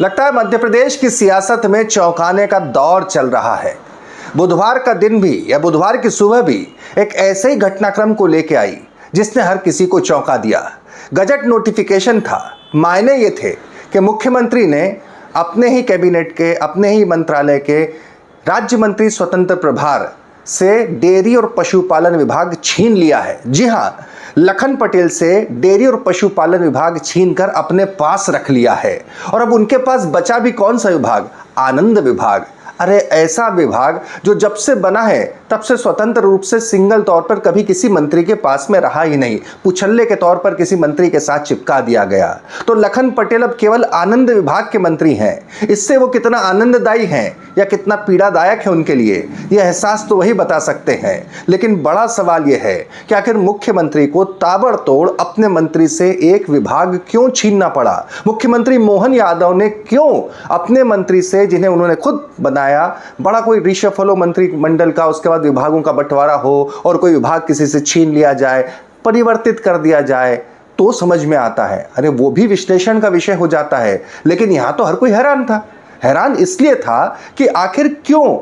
लगता है मध्य प्रदेश की सियासत में चौंकाने का दौर चल रहा है। बुधवार का दिन भी या बुधवार की सुबह भी एक ऐसे ही घटनाक्रम को लेकर आई जिसने हर किसी को चौंका दिया। गजट नोटिफिकेशन था। मायने ये थे कि मुख्यमंत्री ने अपने ही कैबिनेट के, अपने ही मंत्रालय के राज्य मंत्री स्वतंत्र प्रभार से डेयरी और पशुपालन विभाग छीन लिया है। जी हाँ, लखन पटेल से डेयरी और पशुपालन विभाग छीनकर अपने पास रख लिया है। और अब उनके पास बचा भी कौन सा विभाग? आनंद विभाग। अरे ऐसा विभाग जो जब से बना है तब से स्वतंत्र रूप से सिंगल तौर पर कभी किसी मंत्री के पास में रहा ही नहीं, पुछल्ले के तौर पर किसी मंत्री के साथ चिपका दिया गया। तो लखन पटेल अब केवल आनंद विभाग के मंत्री हैं। इससे वो कितना आनंददायी हैं या कितना पीड़ादायक है उनके लिए, यह एहसास तो वही बता सकते हैं। लेकिन बड़ा सवाल यह है कि आखिर मुख्यमंत्री को ताबड़तोड़ अपने मंत्री से एक विभाग क्यों छीनना पड़ा? मुख्यमंत्री मोहन यादव ने क्यों अपने मंत्री से, जिन्हें उन्होंने खुद बनाया, बड़ा कोई रिशफल हो मंत्रिमंडल का, उसके बाद विभागों का बंटवारा हो और कोई विभाग किसी से छीन लिया जाए, परिवर्तित कर दिया जाए, तो समझ में आता है। अरे वो भी विश्लेषण का विषय हो जाता है। लेकिन यहां तो हर कोई हैरान था। हैरान इसलिए था कि आखिर क्यों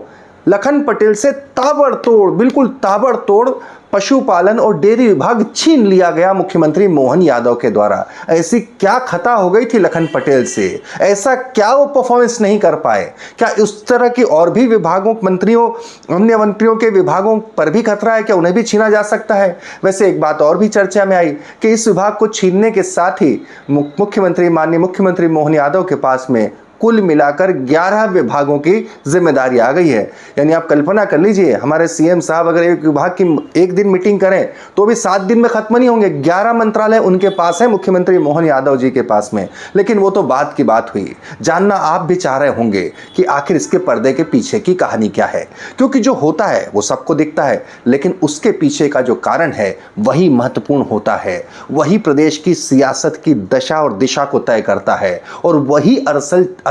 लखन पटेल से ताबड़तोड़, बिल्कुल ताबड़तोड़ पशुपालन और डेयरी विभाग छीन लिया गया मुख्यमंत्री मोहन यादव के द्वारा। ऐसी क्या खता हो गई थी लखन पटेल से? ऐसा क्या वो परफॉर्मेंस नहीं कर पाए? क्या उस तरह की और भी विभागों, मंत्रियों, अन्य मंत्रियों के विभागों पर भी खतरा है? क्या उन्हें भी छीना जा सकता है? वैसे एक बात और भी चर्चा में आई कि इस विभाग को छीनने के साथ ही माननीय मुख्यमंत्री मोहन यादव के पास में कुल मिलाकर 11 विभागों की जिम्मेदारी आ गई है। यानी आप कल्पना कर लीजिए, हमारे सीएम साहब अगर एक विभाग की एक दिन मीटिंग करें तो भी 7 दिन में खत्म नहीं होंगे। 11 मंत्रालय उनके पास है, मुख्यमंत्री मोहन यादव जी के पास में। लेकिन वो तो बात की बात हुई। जानना आप भी चाह रहे होंगे कि आखिर इसके पर्दे के पीछे की कहानी क्या है, क्योंकि जो होता है वो सबको दिखता है, लेकिन उसके पीछे का जो कारण है वही महत्वपूर्ण होता है। वही प्रदेश की सियासत की दशा और दिशा को तय करता है और वही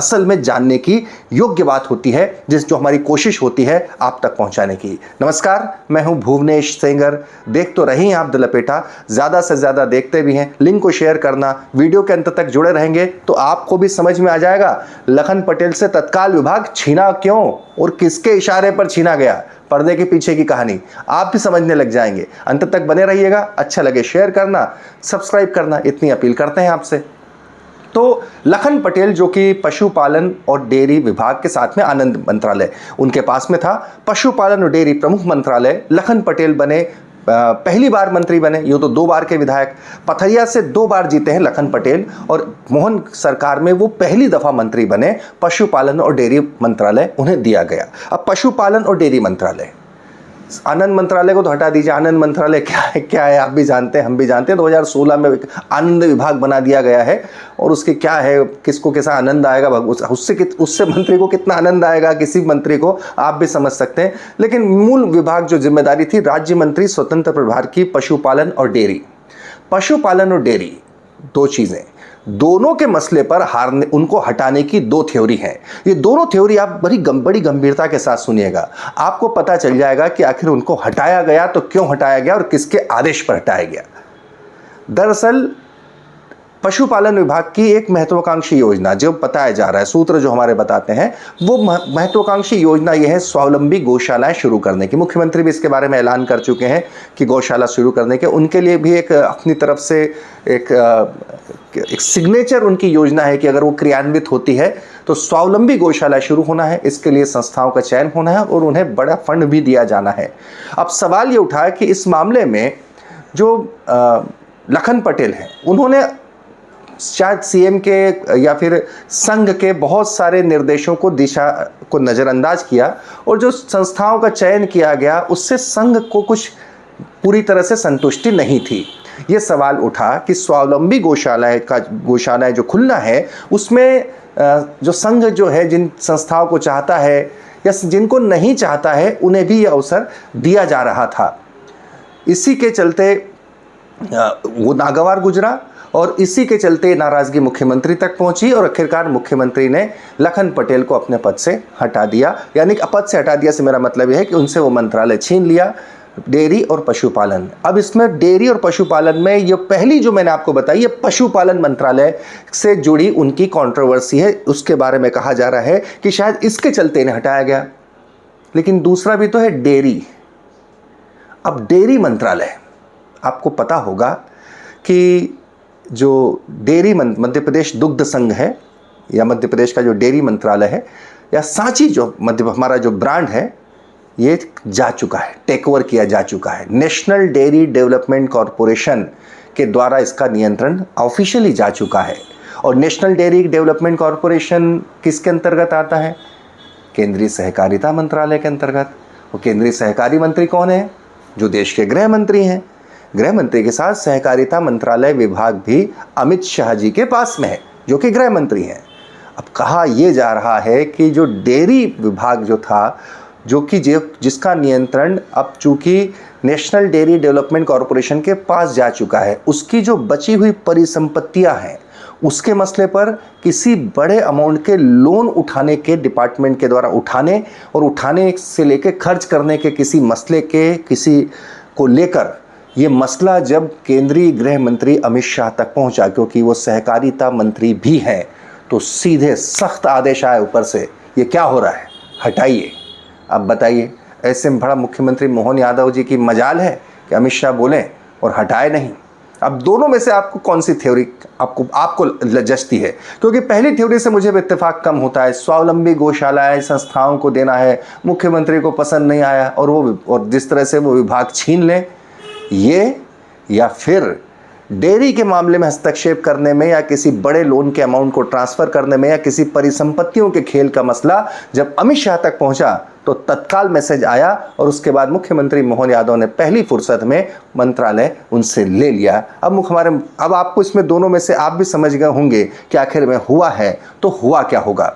असल में जानने की योग्य बात होती है, जो हमारी कोशिश होती है आप तक पहुंचाने की। नमस्कार, मैं हूं भुवनेश सेंगर। देख तो रही हैं आप द लपेटा, ज्यादा से ज्यादा देखते भी हैं। लिंक को शेयर करना, वीडियो के अंत तक जुड़े रहेंगे तो आपको भी समझ में आ जाएगा लखन पटेल से तत्काल विभाग छीना क्यों और किसके इशारे पर छीना गया। पर्दे के पीछे की कहानी आप भी समझने लग जाएंगे। अंत तक बने रहिएगा। अच्छा लगे शेयर करना, सब्सक्राइब करना, इतनी अपील करते हैं आपसे। तो लखन पटेल जो कि पशुपालन और डेयरी विभाग के साथ में आनंद मंत्रालय उनके पास में था, पशुपालन और डेयरी प्रमुख मंत्रालय लखन पटेल बने, पहली बार मंत्री बने। यूँ तो 2 बार के विधायक, पथरिया से 2 बार जीते हैं लखन पटेल, और मोहन सरकार में वो पहली दफा मंत्री बने। पशुपालन और डेयरी मंत्रालय उन्हें दिया गया। अब पशुपालन और डेयरी मंत्रालय, आनंद मंत्रालय को तो हटा दीजिए। आनंद मंत्रालय क्या है आप भी जानते हैं, हम भी जानते हैं। 2016 में आनंद विभाग बना दिया गया है और उसके क्या है, किसको कैसा आनंद आएगा, उससे मंत्री को कितना आनंद आएगा, किसी मंत्री को, आप भी समझ सकते हैं। लेकिन मूल विभाग जो जिम्मेदारी थी राज्य मंत्री स्वतंत्र प्रभार की, पशुपालन और डेयरी। पशुपालन और डेयरी 2 चीजें, दोनों के मसले पर उनको हटाने की 2 थ्योरी हैं। ये दोनों थ्योरी आप बड़ी गंभीरता के साथ सुनिएगा, आपको पता चल जाएगा कि आखिर उनको हटाया गया तो क्यों हटाया गया और किसके आदेश पर हटाया गया। दरअसल पशुपालन विभाग की एक महत्वाकांक्षी योजना जो बताया जा रहा है, सूत्र जो हमारे बताते हैं, वो महत्वाकांक्षी योजना ये है स्वावलंबी गौशालाएं शुरू करने की। मुख्यमंत्री भी इसके बारे में ऐलान कर चुके हैं कि गौशाला शुरू करने के उनके लिए भी एक अपनी तरफ से एक सिग्नेचर उनकी योजना है कि अगर वो क्रियान्वित होती है तो स्वावलंबी गौशाला शुरू होना है। इसके लिए संस्थाओं का चयन होना है और उन्हें बड़ा फंड भी दिया जाना है। अब सवाल ये उठा है कि इस मामले में जो लखन पटेल हैं, उन्होंने शायद सीएम के या फिर संघ के बहुत सारे निर्देशों को, दिशा को नज़रअंदाज किया और जो संस्थाओं का चयन किया गया उससे संघ को कुछ पूरी तरह से संतुष्टि नहीं थी। ये सवाल उठा कि स्वावलंबी गौशालाएं जो खुलना है उसमें जो संघ जो है, जिन संस्थाओं को चाहता है या जिनको नहीं चाहता है, उन्हें भी यह अवसर दिया जा रहा था। इसी के चलते वो नागवार गुजरा और इसी के चलते नाराजगी मुख्यमंत्री तक पहुंची और आखिरकार मुख्यमंत्री ने लखन पटेल को अपने पद से हटा दिया। यानी कि पद से हटा दिया से मेरा मतलब यह है कि उनसे वो मंत्रालय छीन लिया। डेयरी और पशुपालन। अब इसमें डेयरी और पशुपालन में ये पहली जो मैंने आपको बताई, ये पशुपालन मंत्रालय से जुड़ी उनकी कंट्रोवर्सी है। उसके बारे में कहा जा रहा है कि शायद इसके चलते इन्हें हटाया गया। लेकिन दूसरा भी तो है डेयरी। अब डेयरी मंत्रालय, आपको पता होगा कि जो डेयरी मध्य प्रदेश दुग्ध संघ है, या मध्य प्रदेश का जो डेयरी मंत्रालय है, या सांची जो हमारा जो ब्रांड है, ये जा चुका है, टेक ओवर किया जा चुका है। नेशनल डेयरी डेवलपमेंट कॉरपोरेशन के द्वारा इसका नियंत्रण ऑफिशियली जा चुका है। और नेशनल डेयरी डेवलपमेंट कॉरपोरेशन किसके अंतर्गत आता है? केंद्रीय सहकारिता मंत्रालय के अंतर्गत। और केंद्रीय सहकारी मंत्री कौन है? जो देश के गृह मंत्री हैं। गृह मंत्री के साथ सहकारिता मंत्रालय विभाग भी अमित शाह जी के पास में है, जो कि गृह मंत्री हैं। अब कहा यह जा रहा है कि जो डेयरी विभाग जो था, जो कि जिसका नियंत्रण अब चूंकि नेशनल डेयरी डेवलपमेंट कॉरपोरेशन के पास जा चुका है, उसकी जो बची हुई परिसंपत्तियां हैं, उसके मसले पर किसी बड़े अमाउंट के लोन उठाने के डिपार्टमेंट के द्वारा उठाने से लेकर खर्च करने के किसी मसले के किसी को लेकर ये मसला जब केंद्रीय गृह मंत्री अमित शाह तक पहुंचा, क्योंकि वो सहकारिता मंत्री भी हैं, तो सीधे सख्त आदेश आया ऊपर से, ये क्या हो रहा है, हटाइए। अब बताइए, ऐसे में बड़ा मुख्यमंत्री मोहन यादव जी की मजाल है कि अमित शाह बोलें और हटाए नहीं। अब दोनों में से आपको कौन सी थ्योरी आपको जचती है? क्योंकि पहली थ्योरी से मुझे इत्तेफाक कम होता है, स्वावलंबी गौशालाएं संस्थाओं को देना है, मुख्यमंत्री को पसंद नहीं आया और जिस तरह से वो विभाग छीन लें, ये, या फिर डेयरी के मामले में हस्तक्षेप करने में, या किसी बड़े लोन के अमाउंट को ट्रांसफर करने में, या किसी परिसंपत्तियों के खेल का मसला जब अमित शाह तक पहुंचा तो तत्काल मैसेज आया और उसके बाद मुख्यमंत्री मोहन यादव ने पहली फुर्सत में मंत्रालय उनसे ले लिया। अब आपको इसमें दोनों में से आप भी समझ गए होंगे कि आखिर में हुआ है तो हुआ क्या होगा।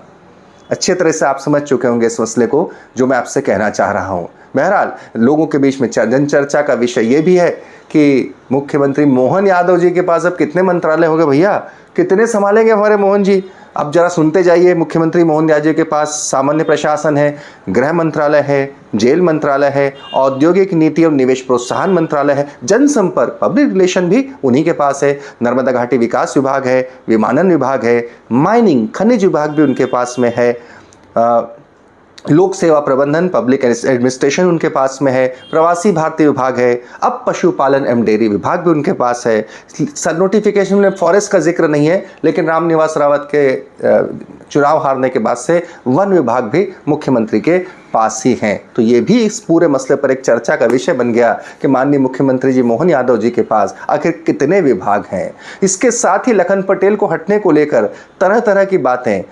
अच्छे तरह से आप समझ चुके होंगे इस मसले को, जो मैं आपसे कहना चाह रहा हूँ। बहरहाल, लोगों के बीच में जन चर्चा का विषय ये भी है कि मुख्यमंत्री मोहन यादव जी के पास अब कितने मंत्रालय हो गए भैया, कितने संभालेंगे हमारे मोहन जी? अब जरा सुनते जाइए। मुख्यमंत्री मोहन यादव जी के पास सामान्य प्रशासन है, गृह मंत्रालय है, जेल मंत्रालय है, औद्योगिक नीति और निवेश प्रोत्साहन मंत्रालय है, जनसंपर्क पब्लिक रिलेशन भी उन्हीं के पास है, नर्मदा घाटी विकास विभाग है, विमानन विभाग है, माइनिंग खनिज विभाग भी उनके पास में है, लोक सेवा प्रबंधन पब्लिक एडमिनिस्ट्रेशन उनके पास में है, प्रवासी भारतीय विभाग है, अब पशुपालन एवं डेयरी विभाग भी उनके पास है। नोटिफिकेशन में फॉरेस्ट का जिक्र नहीं है, लेकिन रामनिवास रावत के चुनाव हारने के बाद से वन विभाग भी मुख्यमंत्री के पास ही हैं। तो ये भी इस पूरे मसले पर एक चर्चा का विषय बन गया कि माननीय मुख्यमंत्री जी मोहन यादव जी के पास आखिर कितने विभाग हैं। इसके साथ ही लखन पटेल को हटने को लेकर तरह तरह की बातें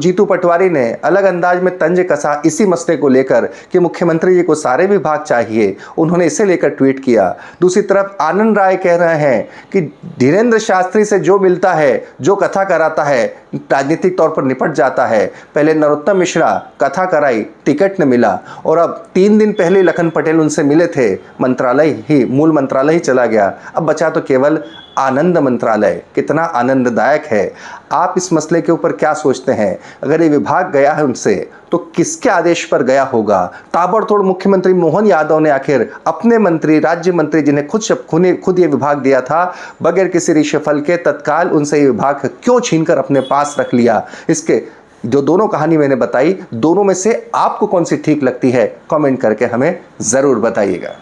जीतू पटवारी ने अलग अंदाज में तंज कसा इसी मसले को लेकर कि मुख्यमंत्री जी को सारे विभाग चाहिए, उन्होंने इसे लेकर ट्वीट किया। दूसरी तरफ आनंद राय कह रहे हैं कि धीरेन्द्र शास्त्री से जो मिलता है, जो कथा कराता है, राजनीतिक तौर पर निपट जाता है। पहले नरोत्तम मिश्रा कथा कराई, टिकट न मिला, और अब 3 दिन पहले लखन पटेल उनसे मिले थे, मूल मंत्रालय ही चला गया। अब बचा तो केवल आनंद मंत्रालय। कितना आनंददायक है। आप इस मसले के ऊपर क्या सोचते हैं? अगर ये विभाग गया है उनसे तो किसके आदेश पर गया होगा? ताबड़तोड़ मुख्यमंत्री मोहन यादव ने आखिर अपने मंत्री, राज्य मंत्री जिन्हें खुद ये विभाग दिया था, बगैर किसी रिशफल के तत्काल उनसे ये विभाग क्यों छीनकर अपने पास रख लिया? इसके जो दोनों कहानी मैंने बताई, दोनों में से आपको कौन सी ठीक लगती है? कमेंट करके हमें ज़रूर बताइएगा।